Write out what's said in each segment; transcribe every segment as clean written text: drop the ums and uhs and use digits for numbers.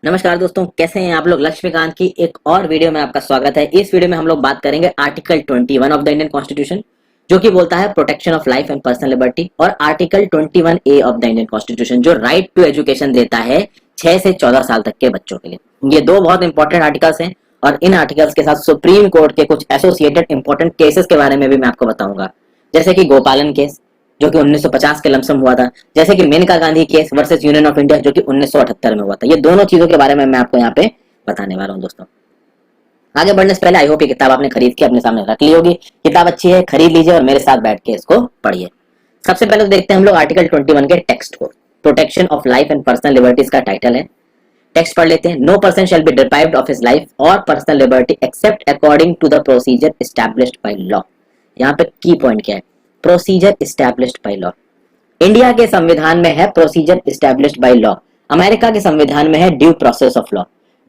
नमस्कार दोस्तों, कैसे हैं आप लोग। लक्ष्मीकांत की एक और वीडियो में आपका स्वागत है। इस वीडियो में हम लोग बात करेंगे article 21 of the Indian constitution, जो कि बोलता है protection of life and personal liberty, और article 21A of the Indian constitution जो राइट टू एजुकेशन देता है 6 से 14 साल तक के बच्चों के लिए। ये दो बहुत इंपॉर्टेंट आर्टिकल्स हैं और इन आर्टिकल्स के साथ सुप्रीम कोर्ट के कुछ एसोसिएटेड इंपॉर्टेंट केसेस के बारे में भी मैं आपको बताऊंगा, जैसे कि गोपालन केस जो कि 1950 के लमसम हुआ था, जैसे कि Maneka Gandhi case versus Union of India जो कि 1978 में हुआ था। ये दोनों चीजों के बारे में मैं आपको यहाँ पे बताने वाला हूँ दोस्तों। आगे बढ़ने से पहले आई होप ये किताब आपने खरीद के अपने सामने रख ली होगी। किताब अच्छी है, खरीद लीजिए और मेरे साथ बैठ के इसको पढ़िए। सबसे पहले तो देखते हैं हम लोग आर्टिकल 21 के टेक्स्ट को। Protection of life and personal liberties का टाइटल है। टेक्स्ट पढ़ लेते हैं। No person shall be deprived of his life और personal liberty except according to the procedure established by law. यहाँ पे की पॉइंट क्या है? Procedure established by law. India के संविधान में है procedure established by law, America के संविधान में है due process of law.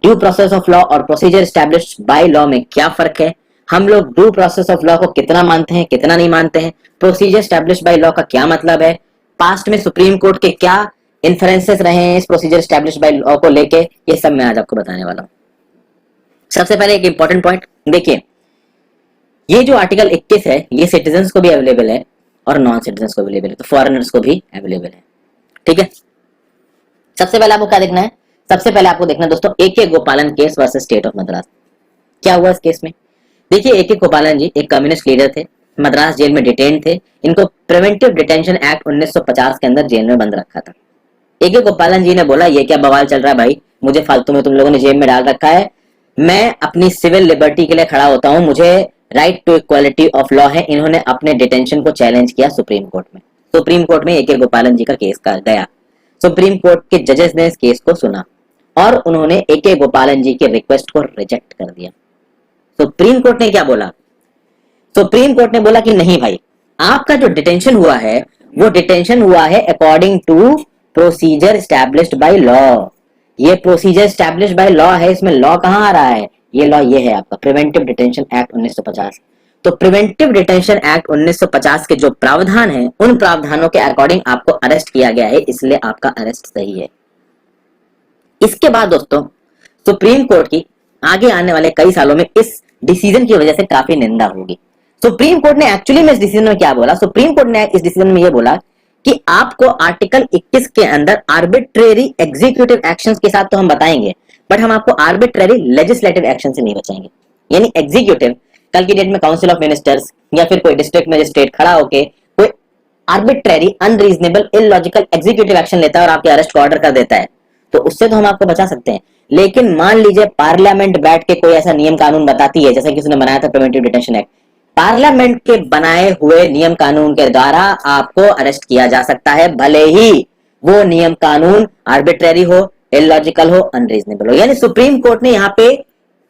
Due process of law और प्रोसीजर एस्टैब्लिश्ड बाय लॉ में क्या फर्क है? हम लोग ड्यू प्रोसेस ऑफ लॉ को कितना मानते हैं, कितना नहीं मानते हैं, प्रोसीजर एस्टैब्लिश्ड बाय लॉ का क्या मतलब है, पास्ट में सुप्रीम कोर्ट के क्या इन्फ्लुएंसेस रहे हैं इस प्रोसीजर एस्टैब्लिश्ड बाय लॉ को लेके, ये सब मैं आज आपको बताने वाला हूं। सबसे पहले एक इंपॉर्टेंट पॉइंट देखिए, ये जो आर्टिकल 21 है ये सिटीजन्स को भी अवेलेबल है और नॉन सिटीजन्स को अवेलेबल है, तो फॉरेनर्स को भी अवेलेबल है। ठीक है, सबसे पहले आपको क्या देखना है? सबसे पहले आपको देखना है दोस्तों ए.के. गोपालन case versus state of Madras. क्या हुआ इस केस में? देखिए, ए.के. गोपालन जी एक कम्युनिस्ट लीडर थे, मद्रास जेल में डिटेन थे। इनको प्रिवेंटिव डिटेंशन एक्ट 1950 के अंदर जेल में बंद रखा था। ए.के. गोपालन जी ने बोला ये क्या बवाल चल रहा है भाई, मुझे फालतू में तुम लोगों ने जेल में डाल रखा है, मैं अपनी सिविल लिबर्टी के लिए खड़ा होता हूं, मुझे right to equality of law है। इन्होंने अपने डिटेंशन को चैलेंज किया सुप्रीम कोर्ट में। सुप्रीम कोर्ट में ए.के. गोपालन जी का केस का गया। सुप्रीम कोर्ट के जजेस ने इस केस को सुना और उन्होंने ए.के. गोपालन जी के रिक्वेस्ट को रिजेक्ट कर दिया। सुप्रीम कोर्ट ने क्या बोला? सुप्रीम कोर्ट ने बोला कि नहीं भाई, आपका जो डिटेंशन हुआ है वो डिटेंशन हुआ है according to procedure established by law. ये प्रोसीजर एस्टैब्लिश्ड बाय लॉ है, इसमें लॉ कहां आ रहा है? ये लॉ ये है आपका प्रिवेंटिव डिटेंशन एक्ट 1950। तो प्रिवेंटिव डिटेंशन एक्ट 1950 के जो प्रावधान है उन प्रावधानों के अकॉर्डिंग आपको अरेस्ट किया गया है, इसलिए आपका अरेस्ट सही है। इसके बाद दोस्तों सुप्रीम कोर्ट की आगे आने वाले कई सालों में इस डिसीजन की वजह से काफी निंदा होगी। सुप्रीम कोर्ट ने एक्चुअली में इस डिसीजन में क्या बोला? सुप्रीम कोर्ट ने इस डिसीजन में यह बोला कि आपको आर्टिकल 21 के अंदर आर्बिट्रेरी एग्जीक्यूटिव एक्शंस के साथ तो हम बताएंगे, बट हम आपको आर्बिट्रेरी लेजिस्लेटिव एक्शन से नहीं बचाएंगे। यानी एग्जीक्यूटिव कल की डेट में काउंसिल ऑफ मिनिस्टर्स या फिर कोई डिस्ट्रिक्ट मजिस्ट्रेट खड़ा होके कोई arbitrary unreasonable illogical executive action लेता है और आपके अरेस्ट को ऑर्डर कर देता है, तो उससे तो हम आपको बचा सकते हैं। लेकिन मान लीजिए पार्लियामेंट बैठ के कोई ऐसा नियम कानून बताती है, जैसे कि उसने बनाया था प्रिवेंटिव डिटेंशन एक्ट, पार्लियामेंट के बनाए हुए नियम कानून के द्वारा आपको अरेस्ट किया जा सकता है, भले ही वो नियम कानून आर्बिट्रेरी हो, इलॉजिकल हो, अनरीजनेबल हो। यानी सुप्रीम कोर्ट ने यहाँ पे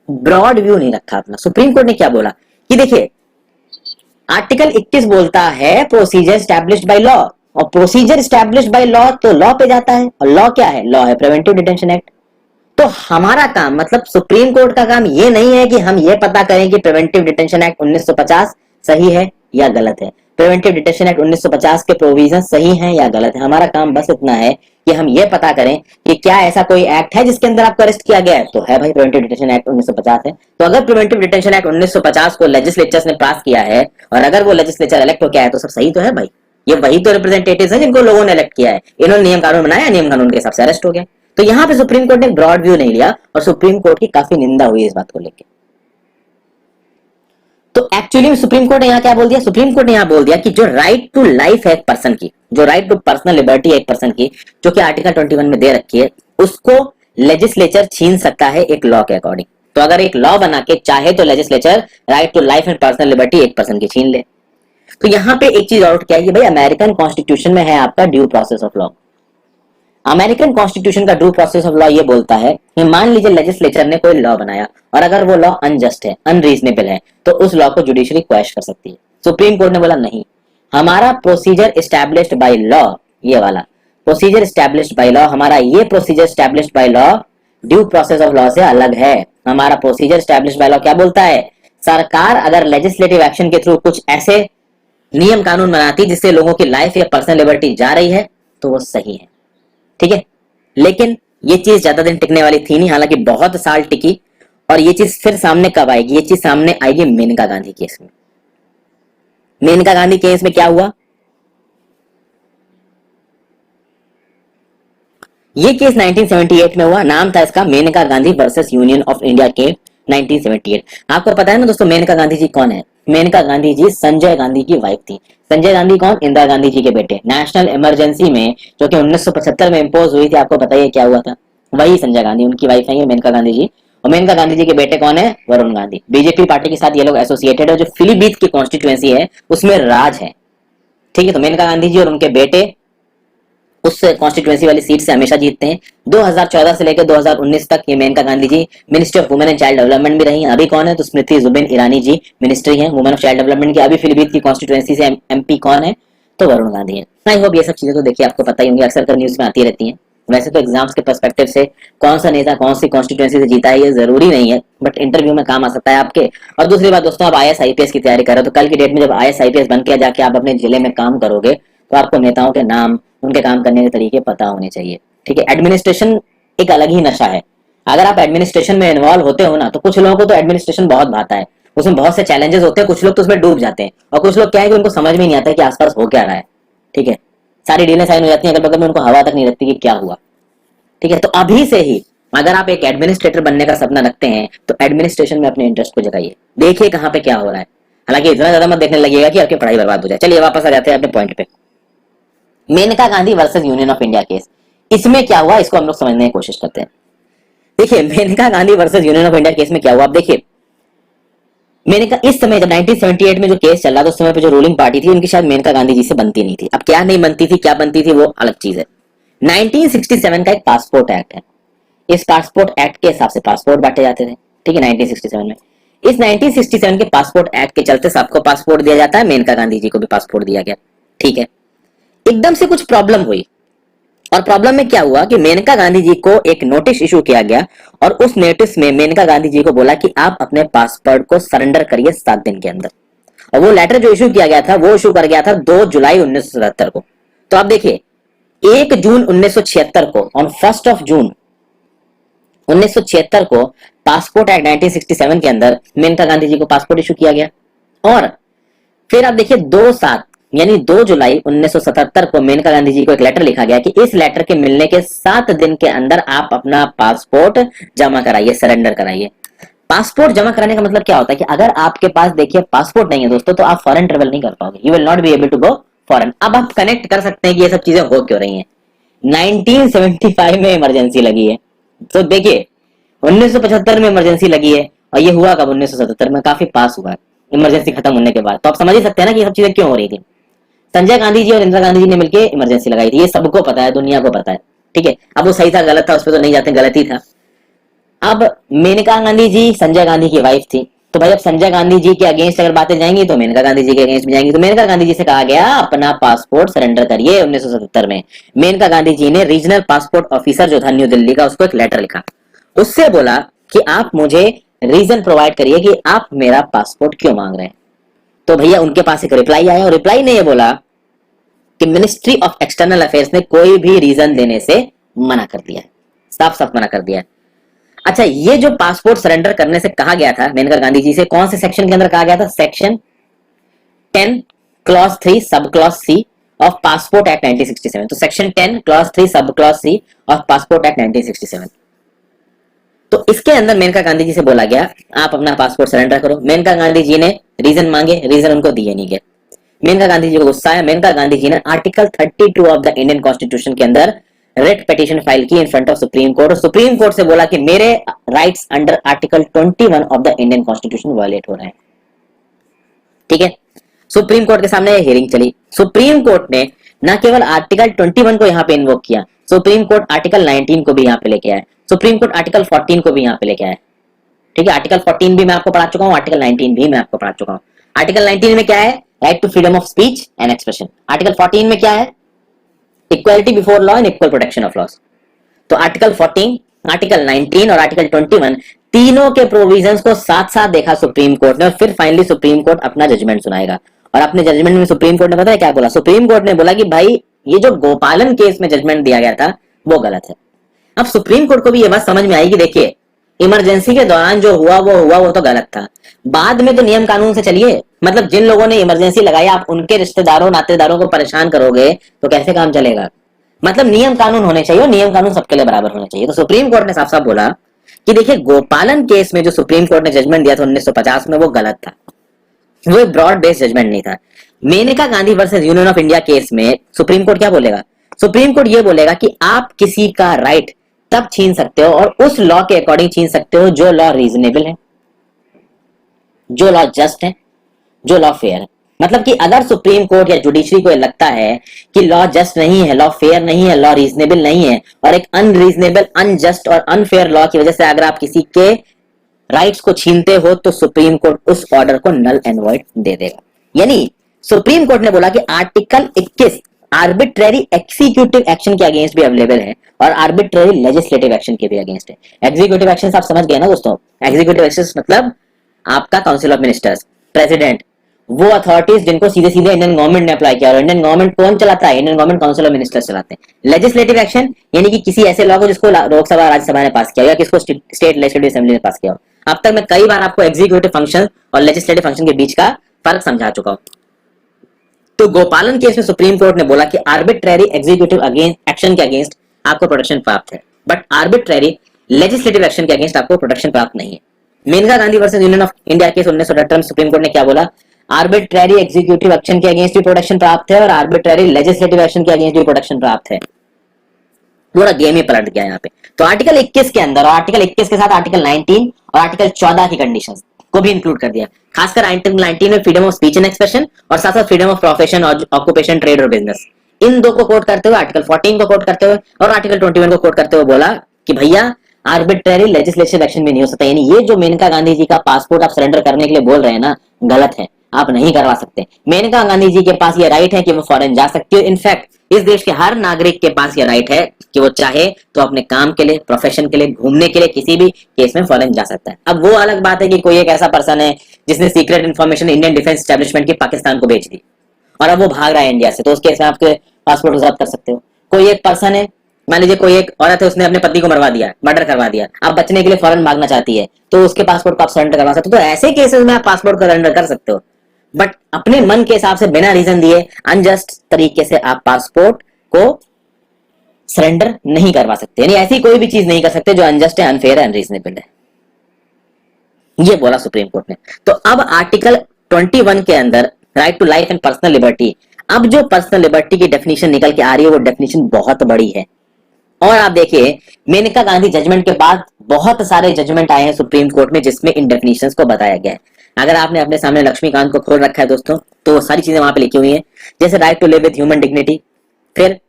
ब्रॉड व्यू नहीं रखा अपना। सुप्रीम कोर्ट ने क्या बोला कि देखिए, आर्टिकल 21 बोलता है प्रोसीजर एस्टैब्लिश्ड बाय लॉ, और प्रोसीजर एस्टैब्लिश्ड बाय लॉ तो लॉ पे जाता है, और लॉ क्या है? लॉ है प्रिवेंटिव डिटेंशन एक्ट। तो हमारा काम, मतलब सुप्रीम कोर्ट का काम ये नहीं है कि हम ये पता करें कि प्रिवेंटिव डिटेंशन एक्ट 1950 सही है या गलत है, प्रिवेंटिव डिटेंशन एक्ट 1950 के प्रोविजन सही हैं या गलत है। हमारा काम बस इतना है कि हम ये पता करें कि क्या ऐसा कोई एक्ट है जिसके अंदर आपको अरेस्ट किया गया है। तो है भाई, प्रिवेंटिव डिटेंशन एक्ट 1950 है। तो अगर प्रिवेंटिव डिटेंशन एक्ट 1950 को लेजिस्लेचर ने पास किया है और अगर वो लेजिस्लेचर इलेक्ट हो गया है तो सब सही तो है भाई। ये वही तो रिप्रेजेंटेटिव्स हैं जिनको लोगों ने इलेक्ट किया है, इन्होंने नियम कानून बनाया, नियम कानून के हिसाब से अरेस्ट हो गया। तो यहां पे सुप्रीम कोर्ट ने ब्रॉड व्यू नहीं लिया और सुप्रीम कोर्ट की काफी निंदा हुई इस बात को लेकर। तो एक्चुअली सुप्रीम कोर्ट ने यहां क्या बोल दिया? सुप्रीम कोर्ट ने यहां बोल दिया कि जो राइट टू लाइफ है एक पर्सन की, जो राइट टू पर्सनल लिबर्टी है एक पर्सन की, जो कि आर्टिकल 21 में दे रखी है, उसको लेजिस्लेचर छीन सकता है एक लॉ के अकॉर्डिंग। तो अगर एक लॉ बना के चाहे तो legislature right to life and personal liberty एक पर्सन की छीन ले। तो यहां पे एक चीज आउट क्या है, भाई अमेरिकन कॉन्स्टिट्यूशन में है आपका due process of law. American constitution का ड्यू प्रोसेस ऑफ लॉ ये बोलता है कि मान लीजिए लेजिस्लेचर ने कोई लॉ बनाया और अगर वो लॉ अनजस्ट है, अनरीजनेबल है, तो उस लॉ को जुडिशरी क्वेश्चन कर सकती है। सुप्रीम कोर्ट ने बोला नहीं, हमारा प्रोसीजर एस्टैब्लिश्ड बाय लॉ, ये वाला प्रोसीजर एस्टैब्लिश्ड बाय लॉ, हमारा ये procedure established by law due process of law से अलग है। हमारा प्रोसीजर एस्टैब्लिश्ड बाय लॉ क्या बोलता है? सरकार अगर लेजिस्लेटिव एक्शन के थ्रू कुछ ऐसे नियम कानून बनाती जिससे लोगों की लाइफ या पर्सनल लिबर्टी जा रही है तो वो सही है, ठीक है। लेकिन ये चीज ज्यादा दिन टिकने वाली थी नहीं, हालांकि बहुत साल टिकी। और ये चीज फिर सामने कब आएगी? ये चीज सामने आएगी मेनका गांधी केस में। मेनका गांधी केस में क्या हुआ? ये केस 1978 में हुआ। नाम था इसका Maneka Gandhi versus Union of India के 1978। आपको पता है ना दोस्तों मेनका गांधी जी कौन है? मेनका गांधी जी संजय गांधी की वाइफ थी। संजय गांधी कौन? इंदिरा गांधी जी के बेटे। नेशनल इमरजेंसी में जो कि 1975 में इम्पोज हुई थी, आपको बताइए क्या हुआ था? वही संजय गांधी, उनकी वाइफ है ये मेनका गांधी जी। और मेनका गांधी जी के बेटे कौन है? वरुण गांधी। बीजेपी पार्टी के साथ ये लोग एसोसिएटेड है। जो पीलीभीत की कॉन्स्टिट्यूएंसी है उसमें राज है। ठीक है, तो मेनका गांधी जी और उनके बेटे उस कॉन्स्टिट्यूएंसी वाली सीट से हमेशा जीतते हैं। 2014 से लेकर 2019 तक ये Maneka Gandhi ji minister of women and child development भी रही हैं। अभी कौन है? तो स्मृति जुबिन ईरानी जी मिनिस्ट्री है वुमेन ऑफ चाइल्ड डेवलपमेंट की। अभी पीलीभीत की कॉन्स्टिट्यूएंसी से एमपी कौन है? तो वरुण गांधी है। आई होप ये सब चीजें तो देखिए आपको पता ही होंगी, अक्सर कर न्यूज में आती रहती हैं। वैसे तो एग्जाम्स के पर्सपेक्टिव से कौन सा नेता कौन सी कॉन्स्टिट्यूएंसी से जीता है ये जरूरी नहीं है, बट इंटरव्यू में काम आ सकता है आपके। और दूसरी बात दोस्तों, आप आईएएस आईपीएस की तैयारी कर रहे हो तो कल की डेट में जब आईएएस आईपीएस बन के जाके आप अपने जिले में काम करोगे तो आपको नेताओं के नाम, उनके काम करने के तरीके पता होने चाहिए। ठीक है, एडमिनिस्ट्रेशन एक अलग ही नशा है। अगर आप एडमिनिस्ट्रेशन में इन्वॉल्व होते हो ना, तो कुछ लोगों को तो एडमिनिस्ट्रेशन बहुत भाता है, उसमें बहुत से चैलेंजेस होते हैं, कुछ लोग तो उसमें डूब जाते हैं। और कुछ लोग क्या है कि उनको समझ में नहीं आता है कि आसपास हो क्या रहा है। ठीक है, सारी डीलें साइन हो जाती हैं, अगल बगल में उनको हवा तक नहीं लगती कि क्या हुआ। ठीक है, तो अभी से ही अगर आप एक एडमिनिस्ट्रेटर बनने का सपना रखते हैं तो एडमिनिस्ट्रेशन में अपने इंटरेस्ट को जगाइए, देखिए कहाँ पे क्या हो रहा है। हालांकि इतना ज्यादा मत देखने लगिएगा कि आपकी पढ़ाई बर्बाद हो जाए। चलिए वापस आ जाते हैं अपने पॉइंट पे। Maneka Gandhi versus Union of India case, इसमें क्या हुआ इसको हम लोग समझने की कोशिश करते हैं। देखिए Maneka Gandhi versus Union of India case में क्या हुआ, आप देखिए। मेनका इस समय जब 1978 में जो केस चल रहा था उस समय पे जो रूलिंग पार्टी थी उनकी शायद मेनका गांधी जी से बनती नहीं थी। अब क्या नहीं बनती थी, क्या बनती थी वो अलग चीज है। 1967 का एक पासपोर्ट एक्ट है। इस पासपोर्ट एक्ट के हिसाब से पासपोर्ट बांटे जाते थे। ठीक है, 1967 में। इस 1967 के पासपोर्ट एक्ट के चलते सबको पासपोर्ट दिया जाता है, मेनका गांधी जी को भी पासपोर्ट दिया गया। ठीक है, एकदम से कुछ प्रॉब्लम हुई। और प्रॉब्लम में क्या हुआ कि मेनका गांधी जी को एक नोटिस इशू किया गया और उस नोटिस में मेनका गांधी जी को बोला कि आप अपने पासपोर्ट को सरेंडर करिए 7 दिन के अंदर। और वो लेटर जो इशू किया गया था वो इशू कर गया था 2 जुलाई 1977 को। तो आप देखिए 1 जून 1976 को, ऑन 1 जून 1976 को पासपोर्ट एक्ट 1967 के अंदर मेनका गांधी जी को पासपोर्ट इशू किया गया। और फिर आप देखिए 2/7 यानी 2 जुलाई 1977 को मेनका गांधी जी को एक लेटर लिखा गया कि इस लेटर के मिलने के 7 दिन के अंदर आप अपना पासपोर्ट जमा कराइए, सरेंडर कराइए। पासपोर्ट जमा कराने का मतलब क्या होता है कि अगर आपके पास देखिए पासपोर्ट नहीं है दोस्तों तो आप फॉरेन ट्रेवल नहीं कर पाओगे, you will not be able to go foreign. अब आप कनेक्ट कर सकते हैं कि ये सब चीजें हो क्यों रही हैं। 1975 में इमरजेंसी लगी है, तो देखिए 1975 में इमरजेंसी लगी है और ये हुआ कब? 1977 में, काफी पास हुआ इमरजेंसी खत्म होने के बाद। तो आप समझ ही सकते हैं ना कि ये सब चीजें क्यों हो रही थी। संजय गांधी जी और इंदिरा गांधी जी ने मिलकर इमरजेंसी लगाई थी, ये सबको पता है, दुनिया को पता है। ठीक है, अब वो सही था गलत था उस पर तो नहीं जाते, गलत ही था। अब मेनका गांधी जी संजय गांधी की वाइफ थी, तो भाई अब संजय गांधी जी के अगेंस्ट अगर बातें जाएंगी तो मेनका गांधी जी के अगेंस्ट भी जाएंगी। तो मेनका गांधी जी से कहा गया अपना पासपोर्ट सरेंडर करिए। 1977 में मेनका गांधी जी ने रीजनल पासपोर्ट ऑफिसर जो था न्यू दिल्ली का, उसको एक लेटर लिखा। उससे बोला कि आप मुझे रीजन प्रोवाइड करिए कि आप मेरा पासपोर्ट क्यों मांग रहे हैं। तो भैया उनके पास एक रिप्लाई आया और रिप्लाई ने ये बोला कि मिनिस्ट्री ऑफ एक्सटर्नल अफेयर्स ने कोई भी रीजन देने से मना कर दिया है, साफ साफ मना कर दिया है। अच्छा, ये जो पासपोर्ट सरेंडर करने से कहा गया था मेनका गांधी जी से, कौन से सेक्शन के अंदर कहा गया था? Section 10 clause 3 sub clause C of passport act 1967। तो section 10 clause 3 sub clause C of passport act 1967। तो इसके अंदर मेनका गांधी जी से बोला गया आप अपना पासपोर्ट सरेंडर करो। मेनका गांधी जी ने रीजन मांगे, रीजन उनको दिए नहीं गए। मेनका गांधी जी को गुस्सा आया। मेनका गांधी जी ने article 32 of the Indian constitution के अंदर रेट पिटीशन फाइल की in front of Supreme Court और सुप्रीम कोर्ट से बोला कि मेरे rights under article 21 of the Indian constitution violate हो रहे हैं। ठीक है, सुप्रीम कोर्ट के सामने हियरिंग चली। सुप्रीम कोर्ट ने न केवल आर्टिकल 21 को यहाँ पे इन्वोक किया, सुप्रीम कोर्ट आर्टिकल 19 को भी यहाँ पे लेके आया, सुप्रीम कोर्ट आर्टिकल 14 को भी यहाँ पे लेके आया। ठीक है, आर्टिकल 14 भी मैं आपको पढ़ा चुका हूँ, आर्टिकल 19 भी मैं आपको पढ़ा चुका हूँ। आर्टिकल 19 में क्या है? Right to freedom of speech and expression. Article 14 में क्या है? Equality before law and equal protection of laws. तो आर्टिकल 14, आर्टिकल 19 और आर्टिकल 21 तीनों के प्रोविजंस को साथ साथ देखा सुप्रीम कोर्ट ने और फिर फाइनली सुप्रीम कोर्ट अपना जजमेंट सुनाएगा। और अपने जजमेंट में सुप्रीम कोर्ट ने पता है क्या बोला? सुप्रीम कोर्ट ने बोला कि भाई ये जो गोपालन केस में जजमेंट दिया गया था वो गलत है। अब सुप्रीम कोर्ट को भी ये बात समझ में आई कि देखिए इमरजेंसी के दौरान जो हुआ वो तो गलत था, बाद में तो नियम कानून से चलिए। मतलब जिन लोगों ने इमरजेंसी लगाई आप उनके रिश्तेदारों नातेदारों को परेशान करोगे तो कैसे काम चलेगा। मतलब नियम कानून होने चाहिए और नियम कानून सबके लिए बराबर होने चाहिए। तो सुप्रीम कोर्ट ने साफ साफ बोला कि देखिए गोपालन केस में जो सुप्रीम कोर्ट ने जजमेंट दिया था 1950 में, वो गलत था, वो एक ब्रॉड बेस्ड जजमेंट नहीं था। Maneka Gandhi versus Union of India case में सुप्रीम कोर्ट क्या बोलेगा, सुप्रीम कोर्ट ये बोलेगा कि आप किसी का राइट तब छीन सकते हो और उस लॉ के अकॉर्डिंग छीन सकते हो जो लॉ रीजनेबल है, जो लॉ जस्ट है, जो लॉ फेयर है। मतलब कि अगर सुप्रीम कोर्ट या जुडिशरी को लगता है कि लॉ जस्ट नहीं है, लॉ फेयर नहीं है, लॉ रीजनेबल नहीं है और एक अनरीजनेबल, अनजस्ट और अनफेयर लॉ की वजह से अगर आप किसी के राइट्स को छीनते हो तो सुप्रीम कोर्ट उस ऑर्डर को नल एंड वॉइड दे देगा। यानी सुप्रीम कोर्ट ने बोला कि आर्टिकल 21 आर्बिट्रेरी एक्सिक्यूटिव एक्शन के अगेंस्ट भी अवेलेबल है और आर्बिट्रेरी लेजिस्लेटिव एक्शन के भी अगेंस्ट है। एग्जीक्यूटिव एक्शन आप समझ गए ना दोस्तों, एग्जीक्यूटिव एक्शन मतलब आपका काउंसिल ऑफ मिनिस्टर्स, प्रेसिडेंट, वो अथॉरिटीज जिनको सीधे सीधे इंडियन गवर्नमेंट ने अप्लाई किया और इंडियन गवर्नमेंट कौन चलाता है, Indian government council of ministers चलाते हैं। लेजिस्लेटिव एक्शन यानी कि किसी ऐसे लॉ को जिसको लोकसभा राज्यसभा ने पास किया या किसको स्टेट लेजिस्लेटिव असेंबली ने पास किया हो। अब तक मैं कई बार आपको एग्जीक्यूटिव फंक्शन और लेजिस्लेटिव फंक्शन के बीच का फर्क समझा चुका हूं। तो गोपालन केस में सुप्रीम कोर्ट ने बोला कि आर्बिट्रेरी एग्जीक्यूटिव एक्शन के अगेंस्ट आपको प्रोटेक्शन प्राप्त है, बट आर्बिट्रेरी लेजिस्लेटिव एक्शन के अगेंस्ट आपको प्रोटेक्शन प्राप्त नहीं है। Maneka Gandhi versus Union of India case 1978 में सुप्रीम कोर्ट ने क्या बोला, आर्बिट्रेरी एग्जीक्यूटिव एक्शन के अगेंस्ट भी प्रोटेक्शन प्राप्त है और आर्बिट्रेरी लेजिस्लेटिव एक्शन के अगेंस्ट भी प्रोटेक्शन प्राप्त है। पूरा गेम ही पलट गया यहाँ पे। तो आर्टिकल 21 के अंदर और आर्टिकल 21 के साथ आर्टिकल 19 और आर्टिकल 14 की कंडीशंस को भी इंक्लूड कर दिया। खासकर आर्टिकल 19 में freedom of speech and expression और साथ साथ फ्रीडम ऑफ प्रोफेशन और ऑक्यूपेशन, ट्रेड और बिजनेस, इन दो को कोट करते हुए आर्टिकल 14 को कोट करते हुए और आर्टिकल 21 को कोट करते हुए बोला कि भैया आर्बिट्रेरी लेजिस्लेटिव एक्शन भी नहीं हो सकता। यानी ये जो मेनका गांधी जी का पासपोर्ट आप सरेंडर करने के लिए बोल रहे हैं ना, गलत है, आप नहीं करवा सकते। मेनका गांधी जी के पास ये राइट है कि वो फॉरेन जा सकती है। इनफैक्ट इस देश के हर नागरिक के पास ये राइट है कि वो चाहे तो अपने काम के लिए, प्रोफेशन के लिए, घूमने के लिए किसी भी केस में फॉरेन जा सकता है। अब वो अलग बात है कि कोई एक ऐसा पर्सन है जिसने secret information Indian defence establishment की पाकिस्तान को भेज दी और अब वो भाग रहा है इंडिया से, तो उस केस में आपके पासपोर्ट जब्त कर सकते हो। कोई एक पर्सन है, मान लीजिए कोई एक औरत है, उसने अपने पति को मरवा दिया, मर्डर करवा दिया, अब बचने के लिए फॉरेन भागना चाहती है, तो उसके पासपोर्ट को आप सरेंडर करवा सकते हो। तो ऐसे केसेस में आप पासपोर्ट को सरेंडर कर सकते हो, बट अपने मन के हिसाब से बिना रीजन दिए अनजस्ट तरीके से आप पासपोर्ट को सरेंडर नहीं करवा सकते। यानी ऐसी कोई भी चीज नहीं कर सकते जो अनजस्ट है, अनफेयर है, अनरीजनेबल है, ये बोला सुप्रीम कोर्ट ने। तो अब आर्टिकल 21 के अंदर right to life and personal liberty, अब जो पर्सनल लिबर्टी की डेफिनेशन निकल के आ रही है वो डेफिनेशन बहुत बड़ी है। और आप देखिए मेनका गांधी जजमेंट के बाद बहुत सारे जजमेंट आए हैं सुप्रीम कोर्ट में जिसमें इन डेफिनेशंस को बताया गया है। अगर आपने अपने सामने लक्ष्मीकांत को खोल रखा है दोस्तों, तो वो सारी चीजें वहां पे लिखी हुई हैं, जैसे right to live with human dignity, फिर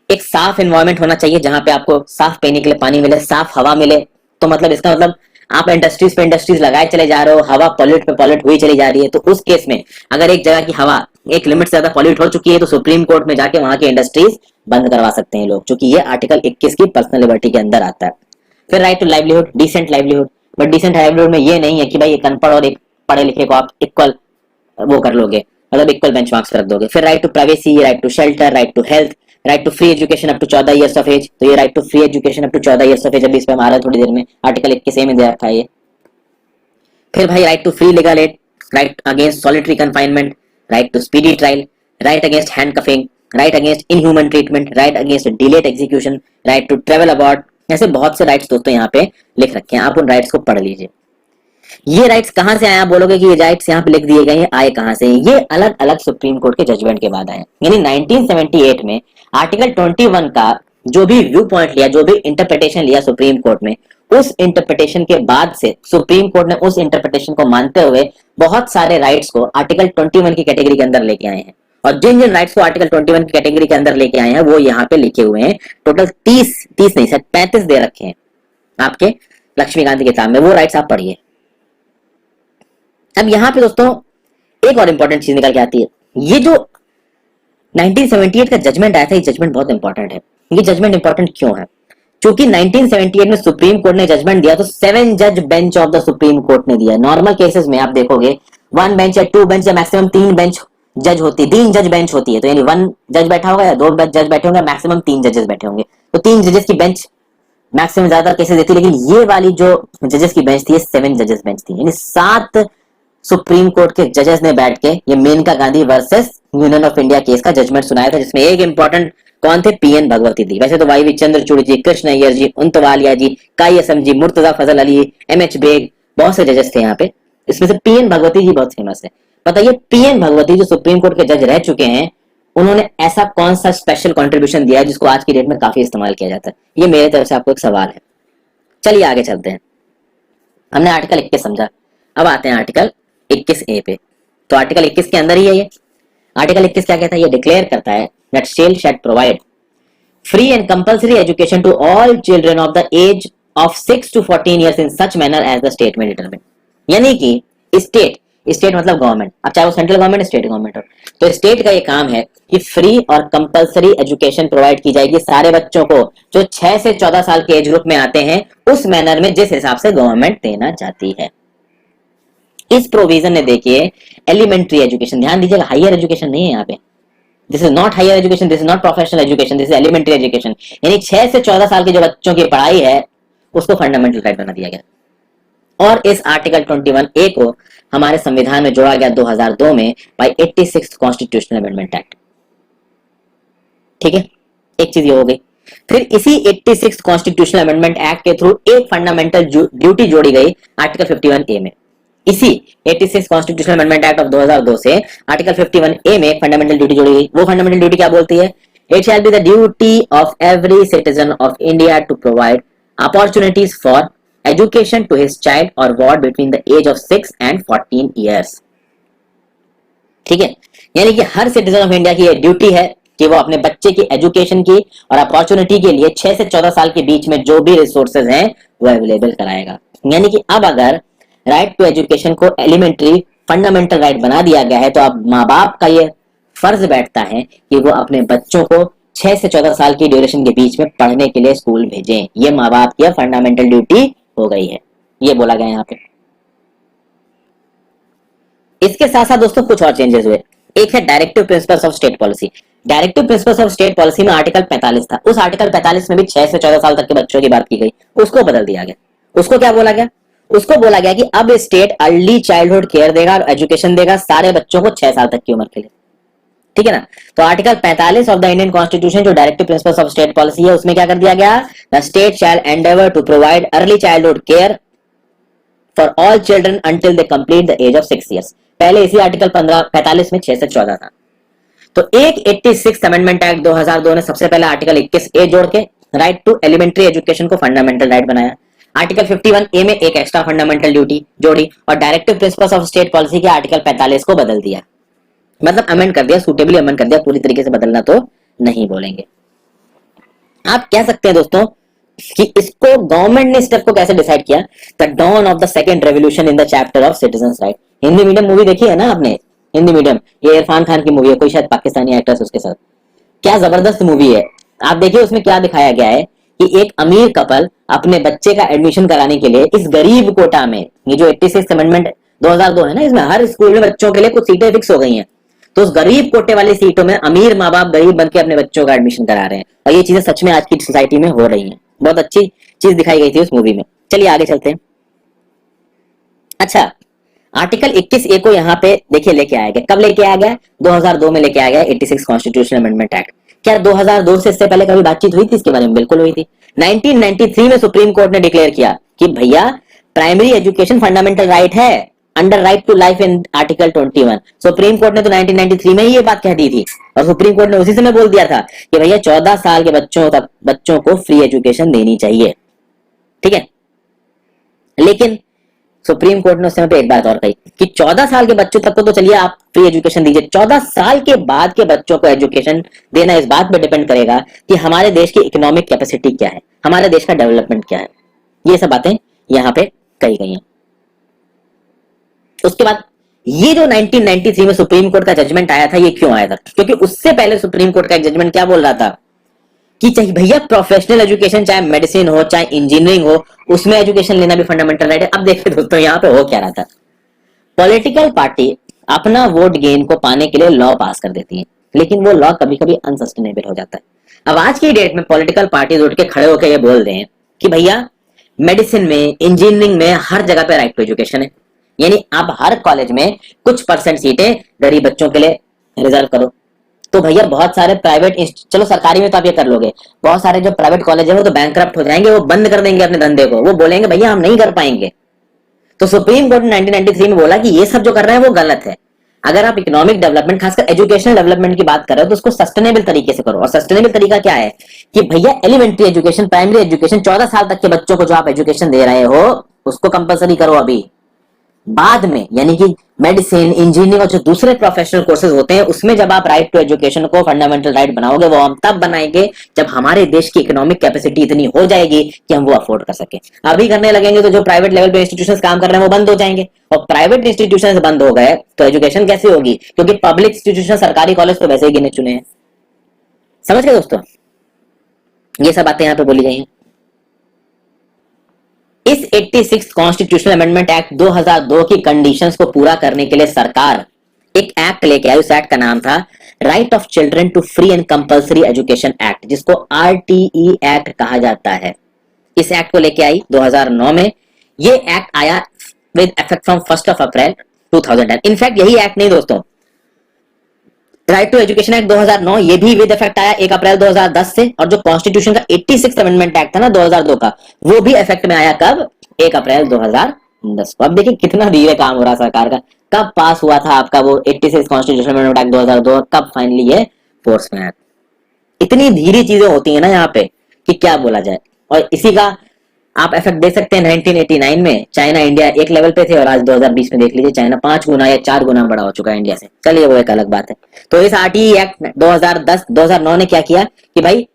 एक साफ एनवायरनमेंट होना चाहिए जहां पे आपको साफ पीने के लिए पानी मिले, साफ हवा मिले। तो मतलब इसका मतलब आप इंडस्ट्रीज पे इंडस्ट्रीज लगाए चले जा रहे हो, हवा पॉल्यूट पे पॉल्यूट हुई चली जा रही है, तो उस केस में अगर एक जगह की हवा एक लिमिट से ज्यादा पॉल्यूट हो चुकी है तो सुप्रीम कोर्ट में जाके वहां की इंडस्ट्रीज बंद करवा सकते हैं लोग, क्योंकि ये आर्टिकल 21 की पर्सनल लिबर्टी के अंदर आता है। फिर right to livelihood, decent livelihood, but decent livelihood में ये नहीं है कि भाई एक अनपढ़ और एक पढ़े लिखे को आप इक्वल वो कर लोगे, मतलब इक्वल बेंचमार्क्स रख दोगे। फिर right to privacy, right to shelter, right to health, right to free education up to 14 years of age. तो ये right to free education up to 14 years of age अभी इस पे हमारा थोड़ी देर में आर्टिकल 21 में दे रखा है ये। फिर भाई right to free legal aid, right against solitary confinement, right to speedy trial, right against handcuffing, right against inhuman treatment, right against delayed execution, right to travel abroad. ऐसे बहुत से राइट्स दोस्तों यहाँ पे लिख रखे हैं, आप उन राइट्स को पढ़ लीजिए। ये राइट्स कहां से आए, आप बोलोगे कि ये राइट्स यहाँ पे लिख दिए गए हैं, आए कहां से? ये अलग अलग सुप्रीम कोर्ट के जजमेंट के बाद आए। यानी 1978 में आर्टिकल 21 का जो भी व्यू पॉइंट लिया, जो भी इंटरप्रिटेशन लिया सुप्रीम कोर्ट में, उस इंटरप्रिटेशन के बाद से सुप्रीम कोर्ट ने उस इंटरप्रिटेशन को मानते हुए बहुत सारे राइट्स को आर्टिकल 21 की कैटेगरी के अंदर लेके आए हैं। और जिन जिन राइट्स को आर्टिकल 21 की कैटेगरी के अंदर लेके आए हैं वो यहाँ पे लिखे हुए हैं। टोटल 30 नहीं सर 35 दे रखे हैं आपके लक्ष्मीकांत की किताब में, वो राइट्स आप पढ़िए। अब यहाँ पे दोस्तों एक और इंपॉर्टेंट चीज निकल के आती है, ये जो 1978 का जजमेंट आया था, ये जजमेंट बहुत इंपॉर्टेंट है। ये जजमेंट इंपॉर्टेंट क्यों है? क्योंकि 1978 में सुप्रीम कोर्ट ने जजमेंट दिया तो 7 जज bench of the supreme Court ने दिया। नॉर्मल केसेस में आप देखोगे 1 बेंच या 2 बेंच या मैक्सिमम 3 बेंच जज होती है, 3 जज बेंच होती है। तो यानी 1 जज बैठा होगा या 2 जज बैठे होंगे, मैक्सिमम 3 जजेस बैठे होंगे, तो 3 जजेस की बेंच मैक्सिमम ज्यादा केसेस देती, लेकिन ये वाली जो जजेस की बेंच थी, ये 7 जजेस बेंच थी, यानी 7 सुप्रीम कोर्ट के जजेस ने बैठ के ये Maneka Gandhi versus Union of India case का जजमेंट सुनाया था, जिसमें एक इंपॉर्टेंट कौन थे, पीएन भगवती थी। वैसे तो वाई वी चंद्रचूड़ जी, कृष्ण अय्यर जी, उंतवालिया जी, काई असम जी, मुर्तजा फजल अली, एमएच बेग, बहुत से जजेस थे यहाँ पे। इसमें से पीएन भगवती जी बहुत फेमस है। बताइए पीएन भगवती जो सुप्रीम कोर्ट के जज रह चुके हैं, उन्होंने ऐसा कौन सा स्पेशल कंट्रीब्यूशन दिया है जिसको आज की डेट में काफी इस्तेमाल किया जाता है? ये मेरे तरफ से आपको एक सवाल है। चलिए आगे चलते हैं। हमने आर्टिकल 21 समझा, अब आते हैं आर्टिकल 21A पे। तो आर्टिकल 21 के अंदर ही है ये। आर्टिकल 21 क्या कहता है? ये डिक्लेयर करता है that state shall provide free and compulsory education to all children of the age of 6 to 14 years in such manner as the state में डिटरमिन। यानी कि स्टेट मतलब गवर्नमेंट, अब चाहे वो सेंट्रल गवर्नमेंट स्टेट गवर्नमेंट हो, तो स्टेट का ये काम है कि फ्री और कंपल्सरी एजुकेशन प्रोवाइड की जाएगी सारे बच्चों को जो 6 से 14 साल के एज ग्रुप में आते हैं, उस मैनर में जिस हिसाब से गवर्नमेंट देना चाहती है। इस प्रोविजन ने देखिए एलिमेंट्री एजुकेशन, ध्यान दीजिएगा हायर एजुकेशन नहीं है यहाँ पे, this is not higher education, this is not professional education, this is elementary education. यानी 6 से 14 साल के जो बच्चों की पढ़ाई है उसको फंडामेंटल राइट बना दिया गया। और इस आर्टिकल 21A को हमारे संविधान में जोड़ा गया 2002 में बाय 86 कॉन्स्टिट्यूशनल अमेंडमेंट एक्ट। ठीक है, एक चीज ये हो गई। फिर इसी 86 कॉन्स्टिट्यूशनल अमेंडमेंट एक्ट के थ्रू एक फंडामेंटल ड्यूटी जोड़ी गई आर्टिकल 51A में। इसी 86 कॉन्स्टिट्यूशनल अमेंडमेंट एक्ट ऑफ 2002 से आर्टिकल 51A में एक फंडामेंटल ड्यूटी जोड़ी गई। वो फंडामेंटल ड्यूटी क्या बोलती है? It shall be the duty of every citizen of India to provide opportunities for education to his child और ward between the age of 6 and 14 years. ठीक है, यानी कि हर सिटीजन ऑफ इंडिया की ये ड्यूटी है कि वो अपने बच्चे की एजुकेशन की और अपॉर्चुनिटी के लिए 6 से 14 साल के बीच में जो भी रिसोर्सेज हैं वो अवेलेबल कराएगा। यानी कि अब अगर राइट टू एजुकेशन को एलिमेंट्री फंडामेंटल राइट बना दिया गया है, तो अब माँ बाप का ये फर्ज बैठता है कि वो अपने बच्चों को 6 से 14 साल की ड्यूरेशन के बीच में पढ़ने के लिए स्कूल भेजें। ये माँ बाप की फंडामेंटल ड्यूटी हो गई है, ये बोला गया यहाँ पे। इसके साथ साथ दोस्तों कुछ और चेंजेस हुए। एक है directive principles of state policy. Directive principles of state policy में आर्टिकल 45 था, उस आर्टिकल 45 में भी 6 से 14 साल तक के बच्चों की बात की गई, उसको बदल दिया गया। उसको क्या बोला गया? उसको बोला गया कि अब स्टेट अर्ली चाइल्डहुड केयर देगा और एजुकेशन देगा सारे बच्चों को 6 साल तक की उम्र के लिए। ठीक है ना? तो article 45 of the Indian constitution जो directive principles of state policy है, उसमें क्या कर दिया गया? The state shall endeavour to provide early childhood care for all children until they complete the age of 6 years. पहले इसी आर्टिकल 45 में 6 से 14 था। तो एक 86 अमेंडमेंट एक्ट 2002 ने सबसे पहले आर्टिकल 21A जोड़ के राइट टू एलिमेंट्री एजुकेशन को फंडामेंटल राइट बनाया। आर्टिकल 51A में एक एक्स्ट्रा फंडामेंटल ड्यूटी जोड़ी और directive principles of state policy के आर्टिकल 45 को बदल दिया, मतलब अमेंड कर दिया, सुटेबली अमेंड कर दिया, पूरी तरीके से बदलना तो नहीं बोलेंगे। आप कह सकते हैं दोस्तों कि इसको गवर्नमेंट ने स्टेप को कैसे डिसाइड किया? The dawn of the second revolution in the chapter of citizens right. Hindi medium movie देखी है ना आपने? हिंदी मीडियम, ये इरफान खान की मूवी है, कोई शायद पाकिस्तानी एक्टर्स उसके साथ। क्या जबरदस्त मूवी है, आप देखिए उसमें क्या दिखाया गया है कि एक अमीर कपल अपने बच्चे का एडमिशन कराने के लिए इस गरीब कोटा में, ये जो 86 अमेंडमेंट 2002 है ना, इसमें हर स्कूल में बच्चों के लिए कुछ सीटें फिक्स हो गई हैं, तो उस गरीब कोटे वाली सीटों में अमीर माँ बाप गरीब बन के अपने बच्चों का एडमिशन करा रहे हैं। और ये चीजें सच में आज की सोसाइटी में हो रही हैं। बहुत अच्छी चीज दिखाई गई थी उस मूवी में। चलिए आगे चलते हैं। अच्छा, आर्टिकल 21A को यहाँ पे देखिए लेके आया गया। कब लेके आया गया? 2002 में लेके आया गया 86 कॉन्स्टिट्यूशनल अमेंडमेंट एक्ट। क्या 2002 से इससे पहले कभी बातचीत हुई थी इसके बारे में? बिल्कुल हुई थी। 1993 में सुप्रीम कोर्ट ने डिक्लेयर किया कि भैया प्राइमरी एजुकेशन फंडामेंटल राइट है under right to life in article 21। Supreme Court ने तो 1993 में ही ये बात कह दी थी और सुप्रीम कोर्ट ने उसी समय बोल दिया था कि भैया 14 साल के बच्चों को फ्री एजुकेशन देनी चाहिए। ठीक है, लेकिन सुप्रीम कोर्ट ने उस समय पे एक बात और कही कि 14 साल के बच्चों तक को तो चलिए आप फ्री एजुकेशन दीजिए, 14 साल के बाद के बच्चों को एजुकेशन देना इस बात पे डिपेंड करेगा कि हमारे देश की इकोनॉमिक कैपेसिटी क्या है, हमारे देश का डेवलपमेंट क्या है। ये सब बातें यहाँ पे कही गई हैं। उसके बाद ये जो 1993 में सुप्रीम कोर्ट का जजमेंट आया था, ये क्यों आया था? क्योंकि उससे पहले सुप्रीम कोर्ट का एक जजमेंट क्या बोल रहा था कि चाहिए भैया प्रोफेशनल एजुकेशन, चाहे मेडिसिन हो चाहे इंजीनियरिंग हो, उसमें एजुकेशन लेना भी फंडामेंटल राइट है। अब देखिए दोस्तों यहाँ पे हो क्या रहा था, पॉलिटिकल पार्टी अपना वोट गेन को पाने के लिए लॉ पास कर देती है, लेकिन वो लॉ कभी कभी अनसस्टेनेबल हो जाता है। अब आज की डेट में पॉलिटिकल पार्टीज उठ के खड़े होकर ये बोल रहे हैं कि भैया मेडिसिन में, इंजीनियरिंग में हर जगह पे राइट टू एजुकेशन है, यानी आप हर कॉलेज में कुछ परसेंट सीटें गरीब बच्चों के लिए रिजर्व करो। तो भैया बहुत सारे प्राइवेट, चलो सरकारी में तो आप ये कर लोगे, बहुत सारे जो प्राइवेट कॉलेज है वो तो बैंकरप्ट हो जाएंगे, वो बंद कर देंगे अपने धंधे को, वो बोलेंगे भैया हम नहीं कर पाएंगे। तो सुप्रीम कोर्ट ने 1993 में बोला कि ये सब जो कर रहे हैं वो गलत है। अगर आप इकोनॉमिक डेवलपमेंट, खासकर एजुकेशनल डेवलपमेंट की बात कर रहे हो तो उसको सस्टेनेबल तरीके से करो। और सस्टेनेबल तरीका क्या है कि भैया एलिमेंट्री एजुकेशन, प्राइमरी एजुकेशन, 14 साल तक के बच्चों को जो आप एजुकेशन दे रहे हो उसको कंपलसरी करो अभी। बाद में यानी कि मेडिसिन, इंजीनियरिंग और जो दूसरे प्रोफेशनल कोर्सेज होते हैं उसमें जब आप राइट टू एजुकेशन को फंडामेंटल राइट बनाओगे, वो हम तब बनाएंगे जब हमारे देश की इकोनॉमिक कैपेसिटी इतनी हो जाएगी कि हम वो अफोर्ड कर सके। अभी करने लगेंगे तो जो प्राइवेट लेवल पे इंस्टीट्यूशंस काम कर रहे हैं वो बंद हो जाएंगे, और प्राइवेट इंस्टीट्यूशंस बंद हो गए तो एजुकेशन कैसे होगी, क्योंकि पब्लिक इंस्टीट्यूशन, सरकारी कॉलेज तो वैसे ही गिने चुने हैं। समझ गए दोस्तों, ये सब बातें यहाँ पे बोली गई हैं। इस 86 कॉन्स्टिट्यूशनल अमेंडमेंट एक्ट 2002 की कंडीशंस को पूरा करने के लिए सरकार एक एक्ट लेके आई। उस एक्ट का नाम था right of children to free and compulsory education act, जिसको RTE एक्ट कहा जाता है। इस एक्ट को लेके आई 2009 में। ये एक्ट आया with effect from 1 April 2010। In fact यही एक्ट नहीं दोस्तों, राइट टू एजुकेशन एक्ट 2009 ये भी विद इफेक्ट आया 1 अप्रैल 2010 से, और जो कॉन्स्टिट्यूशन का 86 अमेंडमेंट एक्ट था ना 2002 का, वो भी इफेक्ट में आया कब, 1 अप्रैल 2010 को। अब देखिए कितना धीरे काम हो रहा सरकार का। कब पास हुआ था आपका वो 86 कॉन्स्टिट्यूशन अमेंडमेंट एक्ट 2002, कब फाइनली ये फोर्स में आया। इतनी धीरे चीजें होती है ना यहाँ पे कि क्या बोला जाए। और इसी का आप इफेक्ट दे सकते हैं 1989 में, चाइना इंडिया एक लेवल पे थे और आज 2020 में देख लीजिए चाइना 5 गुना या 4 गुना बड़ा हो चुका है इंडिया से। चलिए वो एक अलग बात है। तो इस RTE एक्ट 2009 ने क्या किया कि भाई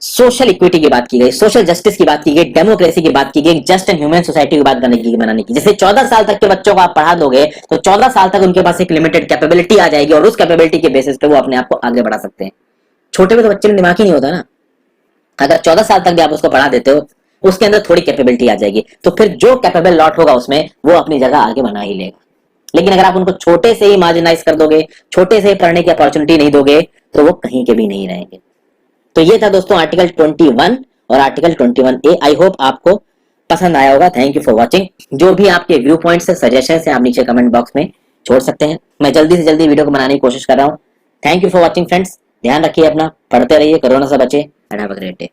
सोशल इक्विटी की बात की गई, सोशल जस्टिस की बात की गई, डेमोक्रेसी की बात की गई, जस्ट एंड ह्यूमन सोसाइटी की बात बनाने की। जैसे 14 साल तक के बच्चों को आप पढ़ा दोगे तो 14 साल तक उनके पास एक लिमिटेड कैपेबिलिटी आ जाएगी, और उस कैपेबिलिटी के बेसिस पे वो अपने आप को आगे बढ़ा सकते हैं। छोटे में तो बच्चे में दिमाग ही नहीं होता ना। अगर 14 साल तक भी आप उसको पढ़ा देते हो, उसके अंदर थोड़ी कैपेबिलिटी आ जाएगी, तो फिर जो कैपेबल लॉट होगा उसमें वो अपनी जगह आगे बना ही लेगा। लेकिन अगर आप उनको छोटे से ही मार्जिनाइज कर दोगे, छोटे से ही पढ़ने की अपॉर्चुनिटी नहीं दोगे, तो वो कहीं के भी नहीं रहेंगे। तो ये था दोस्तों आर्टिकल 21 और आर्टिकल 21A। आई होप आपको पसंद आया होगा। Thank you for watching. जो भी आपके व्यू पॉइंट्स है, सजेशन है, आप नीचे कमेंट बॉक्स में छोड़ सकते हैं। मैं जल्दी से जल्दी वीडियो को बनाने की कोशिश कर रहा हूँ। Thank you for watching friends. ध्यान रखिए अपना, पढ़ते रहिए, कोरोना से बचे, and have a great day.